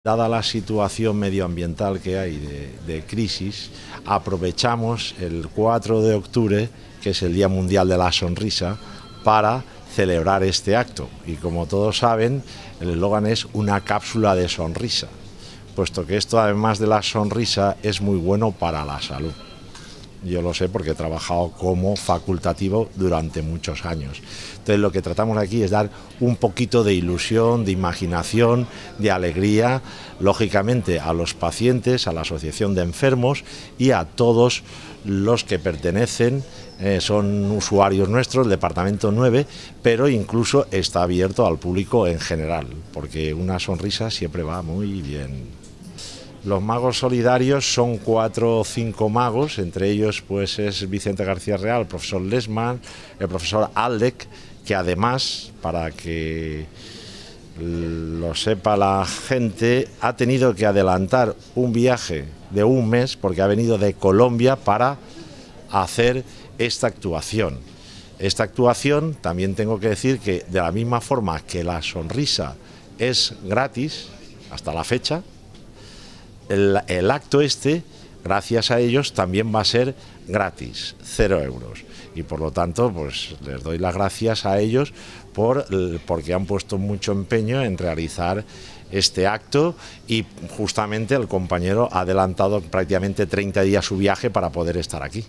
Dada la situación medioambiental que hay de crisis, aprovechamos el 4 de octubre, que es el Día Mundial de la Sonrisa, para celebrar este acto. Y como todos saben, el eslogan es una cápsula de sonrisa, puesto que esto, además de la sonrisa, es muy bueno para la salud. Yo lo sé porque he trabajado como facultativo durante muchos años. Entonces lo que tratamos aquí es dar un poquito de ilusión, de imaginación, de alegría, lógicamente a los pacientes, a la asociación de enfermos y a todos los que pertenecen, son usuarios nuestros, el departamento 9, pero incluso está abierto al público en general, porque una sonrisa siempre va muy bien. Los magos solidarios son 4 o 5 magos, entre ellos pues es Vicente García Real, el profesor Lesman, el profesor Aldec, que además, para que lo sepa la gente, ha tenido que adelantar un viaje de un mes porque ha venido de Colombia para hacer esta actuación. Esta actuación también tengo que decir que de la misma forma que la sonrisa es gratis hasta la fecha, el acto este, gracias a ellos, también va a ser gratis, 0 euros. Y por lo tanto, pues les doy las gracias a ellos porque han puesto mucho empeño en realizar este acto y justamente el compañero ha adelantado prácticamente 30 días su viaje para poder estar aquí.